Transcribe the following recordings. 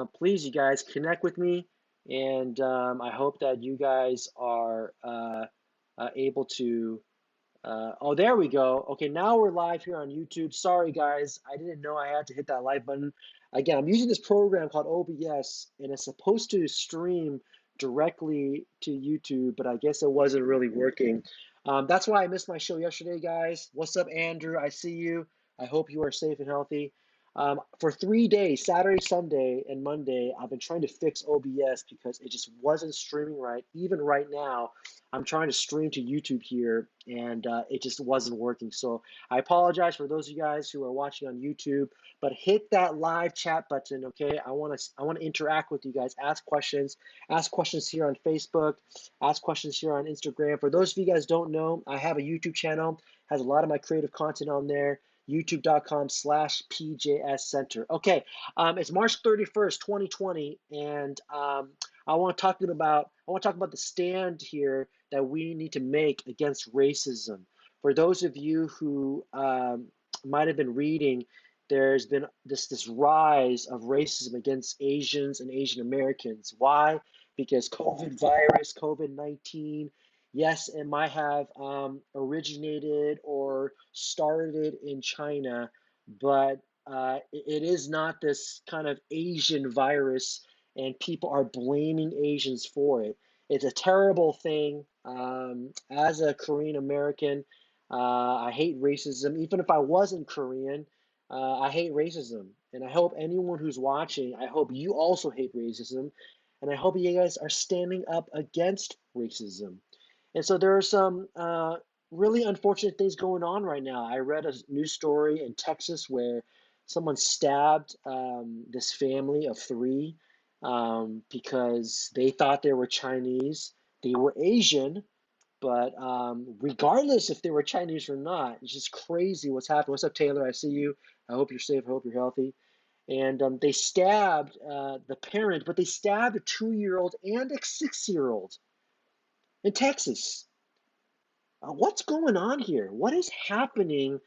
Please, you guys, connect with me, and I hope that you guys are able to. Oh, there we go. Okay, now we're live here on YouTube. Sorry, guys, I didn't know I had to hit that like button. Again, I'm using this program called OBS, and it's supposed to stream directly to YouTube, but I guess it wasn't really working. That's why I missed my show yesterday, guys. What's up, Andrew? I see you. I hope you are safe and healthy. For 3 days, Saturday, Sunday, and Monday, I've been trying to fix OBS because it just wasn't streaming right. Even right now, I'm trying to stream to YouTube here, and it just wasn't working. So I apologize for those of you guys who are watching on YouTube, but hit that live chat button, okay? I want to interact with you guys. Ask questions here on Facebook, ask questions here on Instagram. For those of you guys don't know, I have a YouTube channel, has a lot of my creative content on there. YouTube.com/PJS Center. Okay, it's March 31st, 2020, and I want to talk about the stand here that we need to make against racism. For those of you who might have been reading, there's been this rise of racism against Asians and Asian Americans. Why? Because COVID-19, yes, it might have originated or started in China, but it is not this kind of Asian virus, and people are blaming Asians for it. It's a terrible thing. As a Korean American, I hate racism. Even if I wasn't Korean, I hate racism. And I hope anyone who's watching, I hope you also hate racism. And I hope you guys are standing up against racism. And so there are some really unfortunate things going on right now. I read a news story in Texas where someone stabbed this family of three because they thought they were Chinese. They were Asian, but regardless if they were Chinese or not, it's just crazy what's happening. What's up, Taylor? I see you. I hope you're safe. I hope you're healthy. And they stabbed the parent, but they stabbed a 2-year-old and a 6-year-old in Texas. What's going on here? What is happening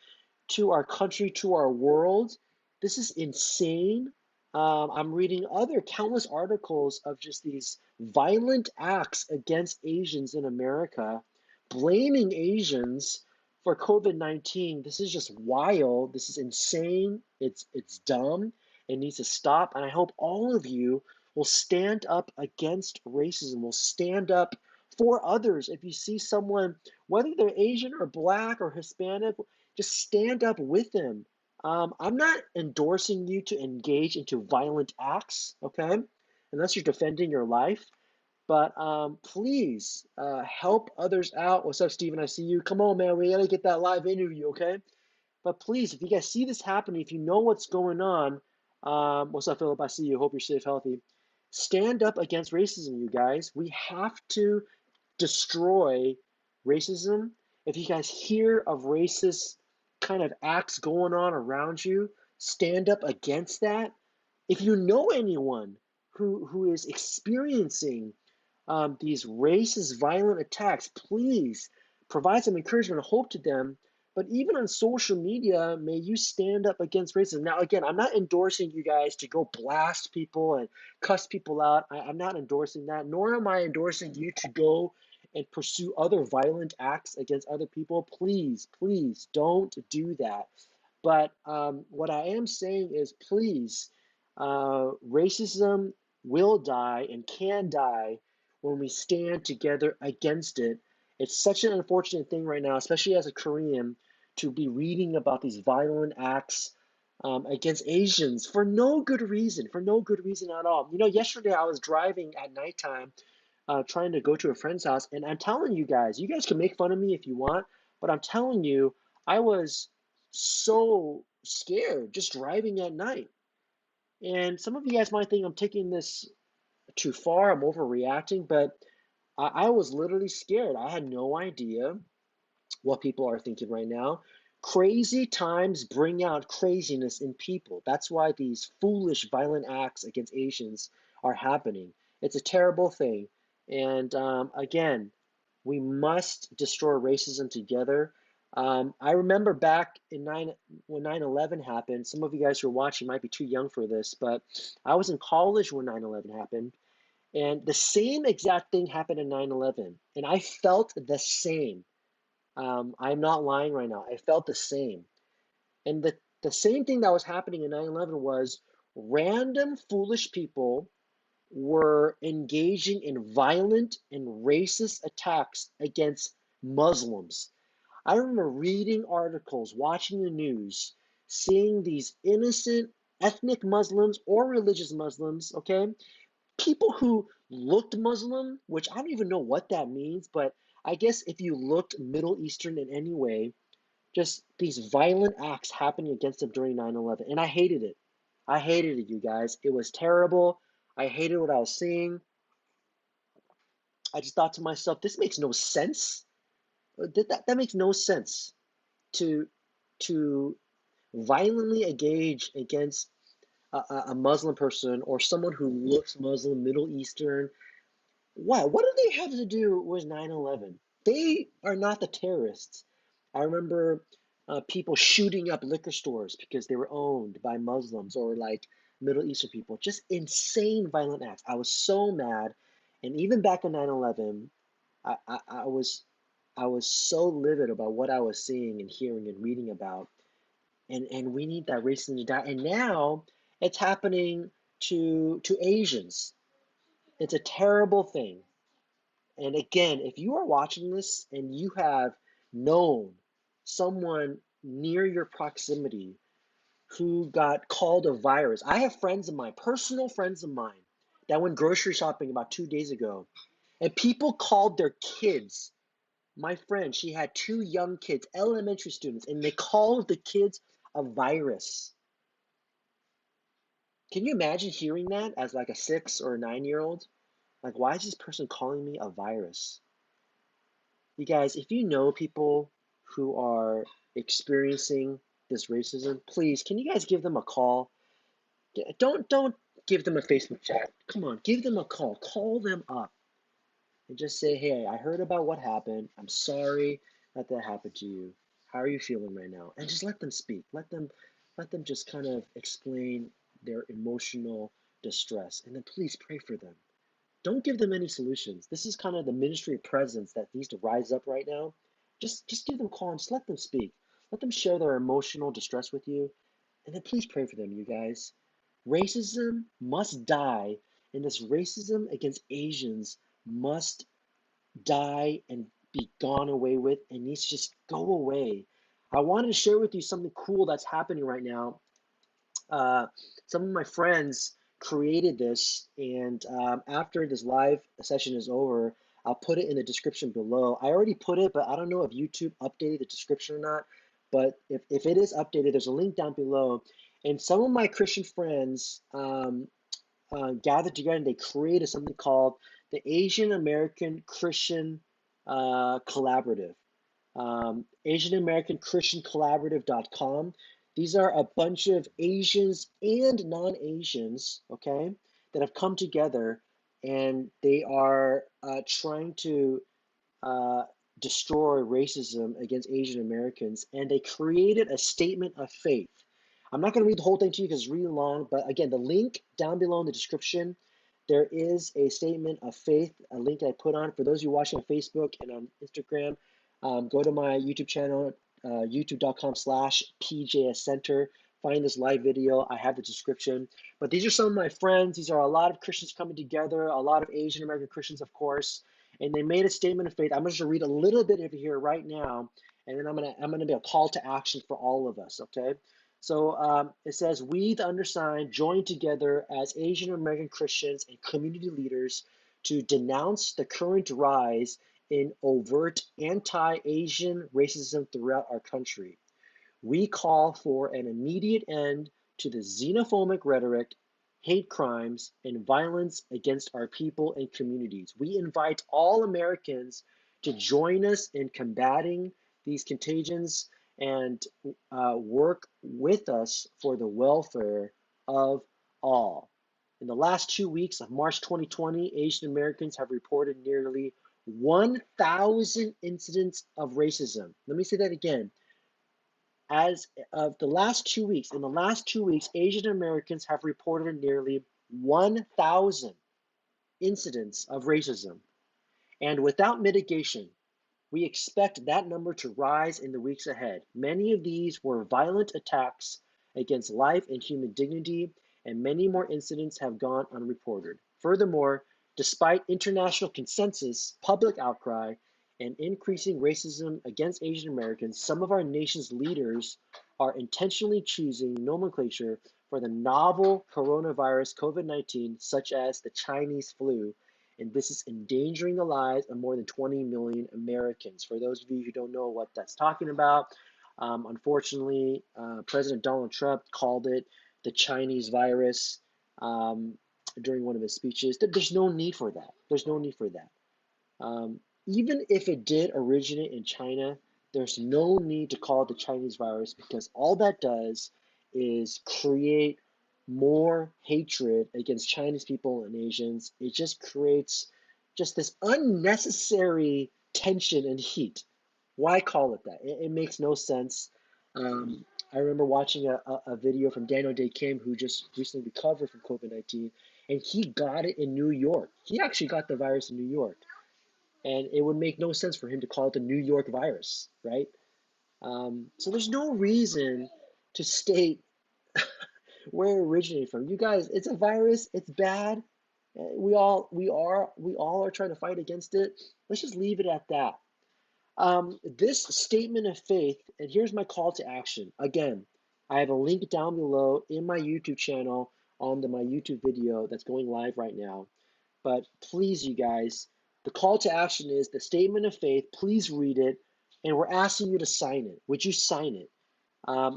to our country, to our world? This is insane. I'm reading other countless articles of just these violent acts against Asians in America, blaming Asians for COVID-19. This is just wild. This is insane. It's dumb. It needs to stop. And I hope all of you will stand up against racism, will stand up for others. If you see someone, whether they're Asian or black or Hispanic, just stand up with them. I'm not endorsing you to engage into violent acts, okay? Unless you're defending your life. But please help others out. What's up, Steven? I see you. Come on, man. We got to get that live interview, okay? But please, if you guys see this happening, if you know what's going on, what's up, Philip? I see you. Hope you're safe, healthy. Stand up against racism, you guys. We have to destroy racism. If you guys hear of racist kind of acts going on around you, stand up against that. If you know anyone who is experiencing these racist violent attacks, please provide some encouragement and hope to them. But even on social media, may you stand up against racism. Now, again, I'm not endorsing you guys to go blast people and cuss people out. I'm not endorsing that, nor am I endorsing you to go and pursue other violent acts against other people. Please, please don't do that. But what I am saying is, please, racism will die and can die when we stand together against it. It's such an unfortunate thing right now, especially as a Korean, to be reading about these violent acts against Asians for no good reason, for no good reason at all. You know, yesterday I was driving at nighttime trying to go to a friend's house. And I'm telling you guys can make fun of me if you want, but I'm telling you, I was so scared just driving at night. And some of you guys might think I'm taking this too far, I'm overreacting, but I was literally scared. I had no idea what people are thinking right now. Crazy times bring out craziness in people. That's why these foolish, violent acts against Asians are happening. It's a terrible thing. And again, we must destroy racism together. I remember back when 9/11 happened. Some of you guys who are watching might be too young for this, but I was in college when 9/11 happened, and the same exact thing happened in 9/11, and I felt the same. I'm not lying right now. I felt the same. And the same thing that was happening in 9/11 was random foolish people were engaging in violent and racist attacks against Muslims. I remember reading articles, watching the news, seeing these innocent ethnic Muslims or religious Muslims, okay? People who looked Muslim, which I don't even know what that means, but I guess if you looked Middle Eastern in any way, just these violent acts happening against them during 9/11. And I hated it. I hated it, you guys. It was terrible. I hated what I was seeing. I just thought to myself, this makes no sense. That makes no sense to to violently engage against a Muslim person or someone who looks Muslim, Middle Eastern. Why? What do they have to do with 9/11? They are not the terrorists. I remember people shooting up liquor stores because they were owned by Muslims or like Middle Eastern people. Just insane violent acts. I was so mad. And even back on 9/11, I was so livid about what I was seeing and hearing and reading about. And we need that racism to die. And now it's happening to Asians. It's a terrible thing. And again, if you are watching this and you have known someone near your proximity who got called a virus, I have friends of mine, personal friends of mine, that went grocery shopping about 2 days ago, and people called their kids. My friend, she had two young kids, elementary students, and they called the kids a virus. Can you imagine hearing that as like a 6 or 9 year old? Like, why is this person calling me a virus? You guys, if you know people who are experiencing this racism, please, can you guys give them a call? Don't give them a Facebook chat. Come on, give them a call. Call them up and just say, "Hey, I heard about what happened. I'm sorry that that happened to you. How are you feeling right now?" And just let them speak. Let them just kind of explain their emotional distress, and then please pray for them. Don't give them any solutions. This is kind of the ministry of presence that needs to rise up right now. Just give them a call and just let them speak. Let them share their emotional distress with you. And then please pray for them, you guys. Racism must die, and this racism against Asians must die and be gone away with and needs to just go away. I wanted to share with you something cool that's happening right now. uh, some of my friends created this, and after this live session is over, I'll put it in the description below. I already put it, but I don't know if YouTube updated the description or not. But if it is updated, there's a link down below. And some of my Christian friends gathered together and they created something called the Asian American Christian Collaborative. Asian American Christian Collaborative.com. These are a bunch of Asians and non-Asians, okay, that have come together and they are trying to uh, destroy racism against Asian Americans, and they created a statement of faith. I'm not going to read the whole thing to you because it's really long, but again, the link down below in the description, there is a statement of faith, a link I put on. For those of you watching on Facebook and on Instagram, go to my YouTube channel, youtube.com/PJS Center. Find this live video. I have the description. But these are some of my friends. These are a lot of Christians coming together, a lot of Asian American Christians, of course, and they made a statement of faith. I'm just gonna read a little bit of it here right now, and then I'm gonna be a call to action for all of us. Okay, so it says, "We, the undersigned, join together as Asian American Christians and community leaders to denounce the current rise in overt anti-Asian racism throughout our country. We call for an immediate end to the xenophobic rhetoric, hate crimes, and violence against our people and communities. We invite all Americans to join us in combating these contagions and work with us for the welfare of all." In the last 2 weeks of March 2020, Asian Americans have reported nearly 1,000 incidents of racism. Let me say that again. As of the last 2 weeks, in the last 2 weeks, Asian Americans have reported nearly 1,000 incidents of racism. And without mitigation, we expect that number to rise in the weeks ahead. Many of these were violent attacks against life and human dignity, and many more incidents have gone unreported. Furthermore, despite international consensus, public outcry, and increasing racism against Asian Americans, some of our nation's leaders are intentionally choosing nomenclature for the novel coronavirus COVID-19, such as the Chinese flu, and this is endangering the lives of more than 20 million Americans. For those of you who don't know what that's talking about, unfortunately, President Donald Trump called it the Chinese virus um, during one of his speeches. There's no need for that. There's no need for that. Even if it did originate in China, there's no need to call it the Chinese virus because all that does is create more hatred against Chinese people and Asians. It just creates just this unnecessary tension and heat. Why call it that? It makes no sense. I remember watching a video from Daniel Day Kim, who just recently recovered from COVID-19, and he got it in New York. He actually got the virus in New York. And it would make no sense for him to call it the New York virus, right? So there's no reason to state where it originated from. You guys, it's a virus. It's bad. We all are trying to fight against it. Let's just leave it at that. This statement of faith, and here's my call to action. Again, I have a link down below in my YouTube channel on my YouTube video that's going live right now. But please, you guys, the call to action is the statement of faith. Please read it, and we're asking you to sign it. Would you sign it?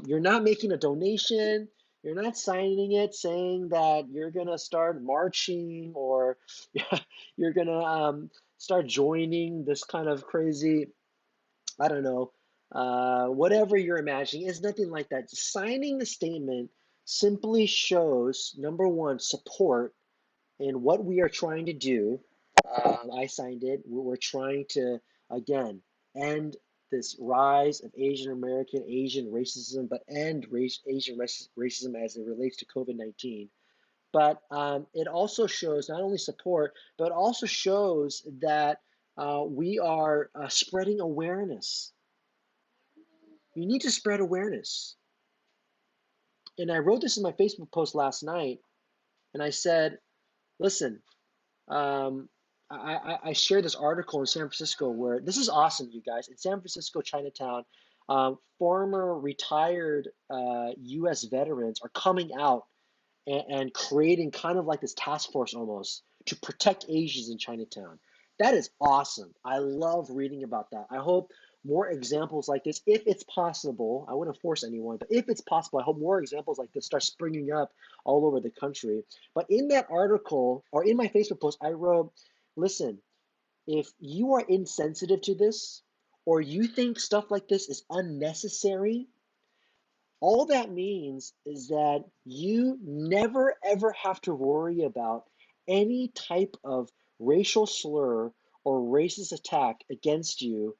You're not making a donation. You're not signing it saying that you're going to start marching or you're going to start joining this kind of crazy, I don't know, whatever you're imagining. It's nothing like that. Signing the statement simply shows, number one, support in what we are trying to do. I signed it. We're trying to, again, end this rise of Asian racism, but end Asian racism as it relates to COVID-19. But it also shows not only support, but also shows that we are spreading awareness. You need to spread awareness. And I wrote this in my Facebook post last night, and I said, listen, Um, I shared this article in San Francisco where this is awesome, you guys. In San Francisco, Chinatown, former retired U.S. veterans are coming out and creating kind of like this task force almost to protect Asians in Chinatown. That is awesome. I love reading about that. I hope more examples like this, if it's possible, I wouldn't force anyone, but if it's possible, I hope more examples like this start springing up all over the country. But in that article or in my Facebook post, I wrote, listen, if you are insensitive to this or you think stuff like this is unnecessary, all that means is that you never ever have to worry about any type of racial slur or racist attack against you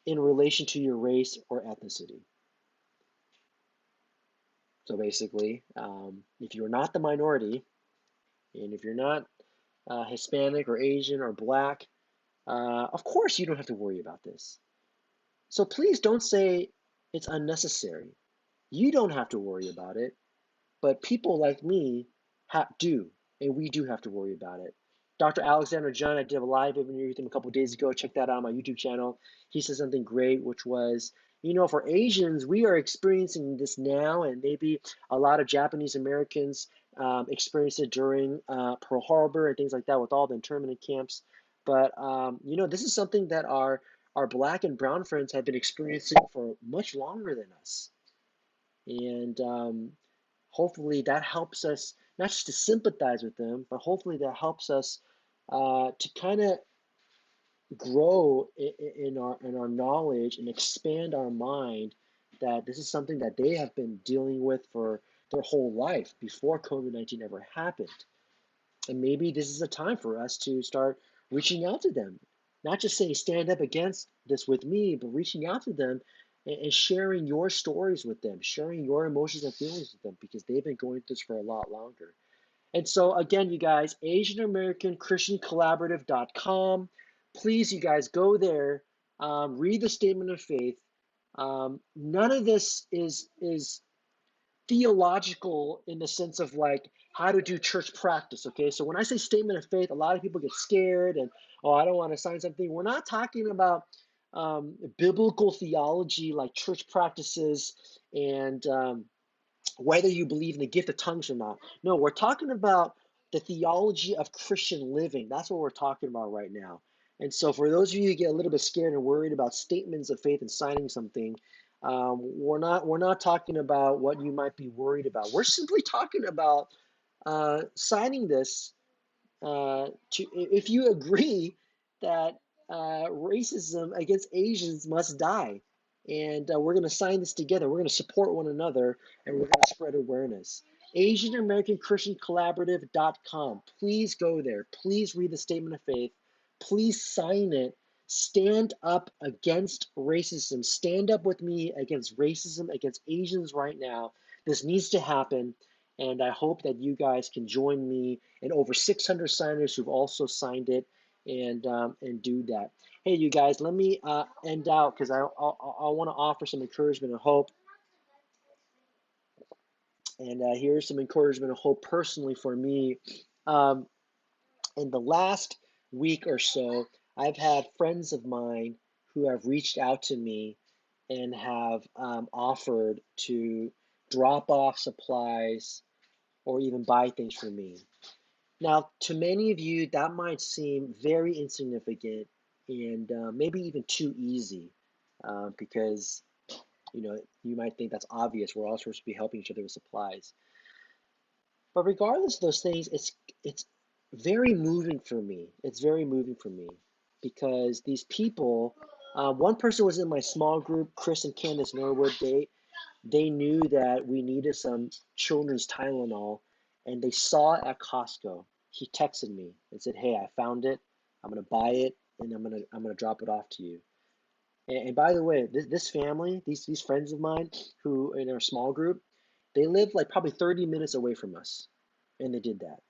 in relation to your race or ethnicity. So basically, if you're not the minority, and if you're not Hispanic or Asian or Black, of course you don't have to worry about this. So please don't say it's unnecessary. You don't have to worry about it. But people like me do, and we do have to worry about it. Dr. Alexander John, I did a live interview with him a couple days ago. Check that out on my YouTube channel. He said something great, which was, for Asians, we are experiencing this now, and maybe a lot of Japanese Americans experienced it during Pearl Harbor and things like that with all the internment camps. But, this is something that our Black and brown friends have been experiencing for much longer than us. And hopefully that helps us not just to sympathize with them, but hopefully that helps us to kind of grow in our knowledge and expand our mind that this is something that they have been dealing with for their whole life before COVID-19 ever happened. And maybe this is a time for us to start reaching out to them. Not just saying stand up against this with me, but reaching out to them and sharing your stories with them, sharing your emotions and feelings with them because they've been going through this for a lot longer. And so, again, you guys, Asian American Christian Collaborative.com. Please, you guys, go there, read the statement of faith. None of this is theological in the sense of like how to do church practice. Okay, so when I say statement of faith, a lot of people get scared and, oh, I don't want to sign something. We're not talking about biblical theology like church practices and whether you believe in the gift of tongues or not. No, we're talking about the theology of Christian living. That's what we're talking about right now. And so, for those of you who get a little bit scared and worried about statements of faith and signing something, we're not talking about what you might be worried about. We're simply talking about signing this to if you agree that racism against Asians must die, and we're going to sign this together. We're going to support one another, and we're going to spread awareness. Asian American Christian Collaborative.com. Please go there. Please read the statement of faith. Please sign it. Stand up against racism. Stand up with me against racism against Asians right now. This needs to happen. And I hope that you guys can join me and over 600 signers who've also signed it and do that. Hey, you guys, let me end out because I want to offer some encouragement and hope. And here's some encouragement and hope personally for me. Um, in the last week or so, I've had friends of mine who have reached out to me and have offered to drop off supplies or even buy things for me. Now, to many of you, that might seem very insignificant and maybe even too easy because you might think that's obvious. We're all supposed to be helping each other with supplies. But regardless of those things, it's very moving for me. It's very moving for me because these people, one person was in my small group, Chris and Candace Norwood. They knew that we needed some children's Tylenol, and they saw it at Costco. He texted me and said, "Hey, I found it. I'm gonna buy it, and I'm gonna drop it off to you." And by the way, this family, these friends of mine who in our small group, they live like probably 30 minutes away from us, and they did that.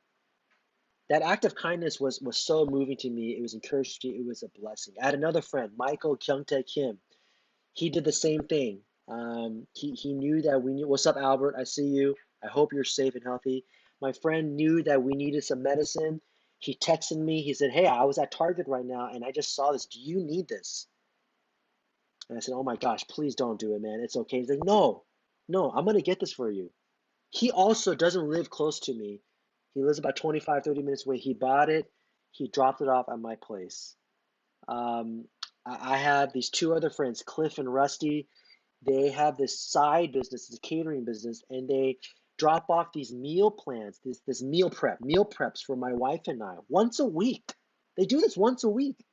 That act of kindness was so moving to me. It was encouraging. It was a blessing. I had another friend, Michael Kyungtae Kim. He did the same thing. He knew that we knew. What's up, Albert? I see you. I hope you're safe and healthy. My friend knew that we needed some medicine. He texted me. He said, "Hey, I was at Target right now and I just saw this. Do you need this?" And I said, "Oh my gosh, please don't do it, man. It's okay." He's like, "No, no, I'm gonna get this for you." He also doesn't live close to me. He lives about 25, 30 minutes away. He bought it. He dropped it off at my place. Um, I have these two other friends, Cliff and Rusty. They have this side business, this catering business, and they drop off these meal plans, this meal preps for my wife and I once a week. They do this once a week.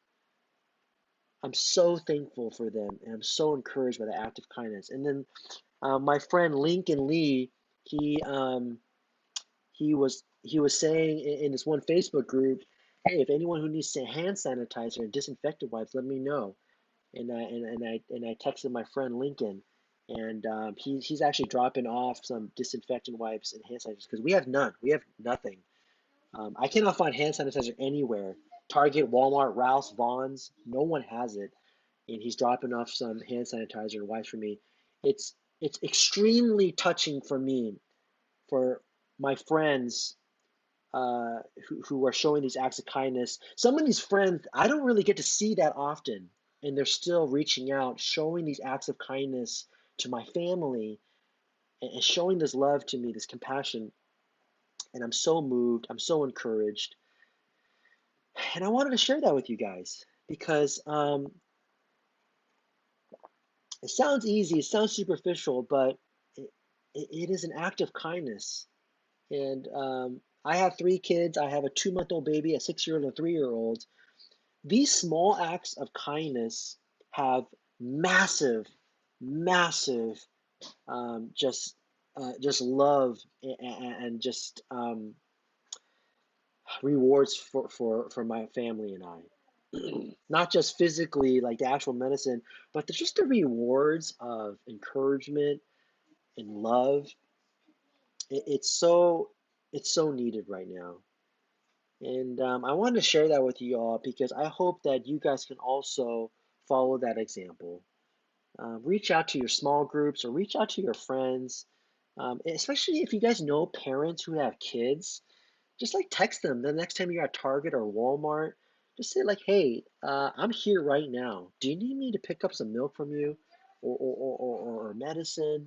I'm so thankful for them, and I'm so encouraged by the act of kindness. And then my friend Lincoln Lee, he um, he was saying in this one Facebook group, "Hey, if anyone who needs hand sanitizer and disinfectant wipes, let me know." And I texted my friend Lincoln, and he's actually dropping off some disinfectant wipes and hand sanitizers because we have none. We have nothing. I cannot find hand sanitizer anywhere. Target, Walmart, Rouse, Vaughn's, no one has it. And he's dropping off some hand sanitizer and wipes for me. It's it's extremely touching for me for my friends who are showing these acts of kindness. Some of these friends I don't really get to see that often, and they're still reaching out, showing these acts of kindness to my family and showing this love to me, this compassion. And I'm so moved. I'm so encouraged. And I wanted to share that with you guys because it sounds easy, it sounds superficial, but it is an act of kindness. And I have three kids. I have a 2-month-old baby, a 6-year-old, and a 3-year-old. These small acts of kindness have massive, massive, just love and just rewards for my family and I. not just physically, like the actual medicine, but just the rewards of encouragement and love. It's so needed right now. And I wanted to share that with you all because I hope that you guys can also follow that example. Reach out to your small groups or reach out to your friends, especially if you guys know parents who have kids. Just like text them the next time you're at Target or Walmart. Just say like, "Hey, I'm here right now. Do you need me to pick up some milk from you, or medicine?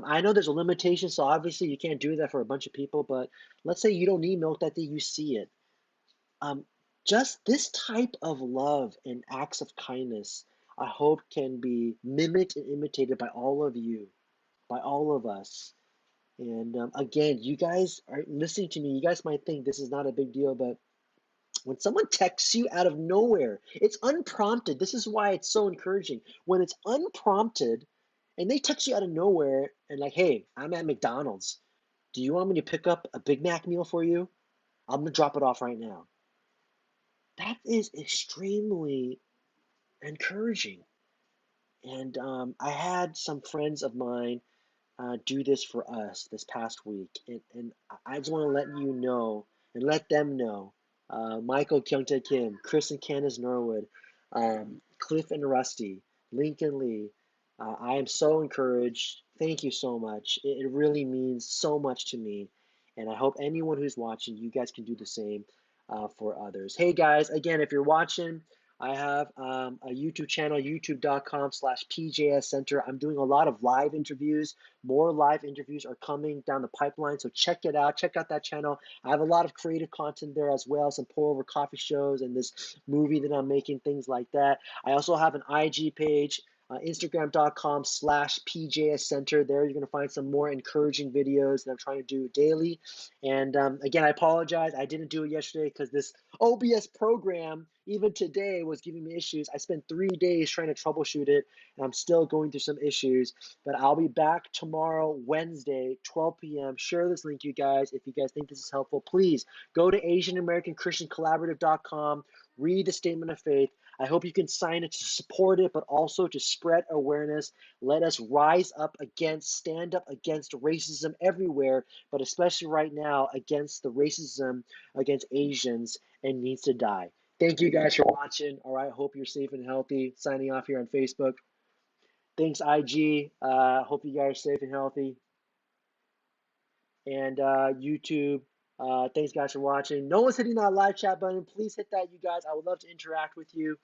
I know there's a limitation, so obviously you can't do that for a bunch of people. But let's say you don't need milk that day, you see it. Um, just this type of love and acts of kindness, I hope can be mimicked and imitated by all of you, by all of us. And again, you guys are listening to me. You guys might think this is not a big deal, but when someone texts you out of nowhere, it's unprompted. This is why it's so encouraging. When it's unprompted and they text you out of nowhere and, like, hey, I'm at McDonald's. Do you want me to pick up a Big Mac meal for you? I'm going to drop it off right now. That is extremely encouraging. And I had some friends of mine do this for us this past week. And I just want to let you know and let them know. Michael Kyungtae Kim, Chris and Candace Norwood, Cliff and Rusty, Lincoln Lee. I am so encouraged. Thank you so much. It really means so much to me. And I hope anyone who's watching, you guys can do the same for others. Hey guys, again, if you're watching, I have a YouTube channel, youtube.com/PJS Center. I'm doing a lot of live interviews. More live interviews are coming down the pipeline, so check it out. Check out that channel. I have a lot of creative content there as well, some pour over coffee shows and this movie that I'm making, things like that. I also have an IG page, Instagram.com/PJS Center. There you're going to find some more encouraging videos that I'm trying to do daily. And again, I apologize. I didn't do it yesterday because this OBS program, even today, was giving me issues. I spent 3 days trying to troubleshoot it, and I'm still going through some issues. But I'll be back tomorrow, Wednesday, 12 p.m. Share this link, you guys. If you guys think this is helpful, please go to AsianAmericanChristianCollaborative.com, read the Statement of Faith. I hope you can sign it to support it, but also to spread awareness. Let us stand up against racism everywhere, but especially right now against the racism against Asians and needs to die. Thank you guys for watching. All right, hope you're safe and healthy. Signing off here on Facebook. Thanks, IG. Hope you guys are safe and healthy. And YouTube. Thanks, guys, for watching. No one's hitting that live chat button. Please hit that, you guys. I would love to interact with you.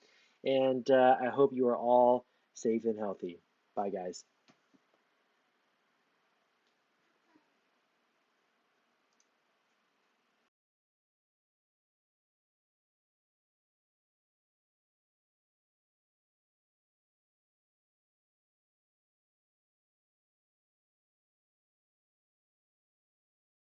And I hope you are all safe and healthy. Bye, guys.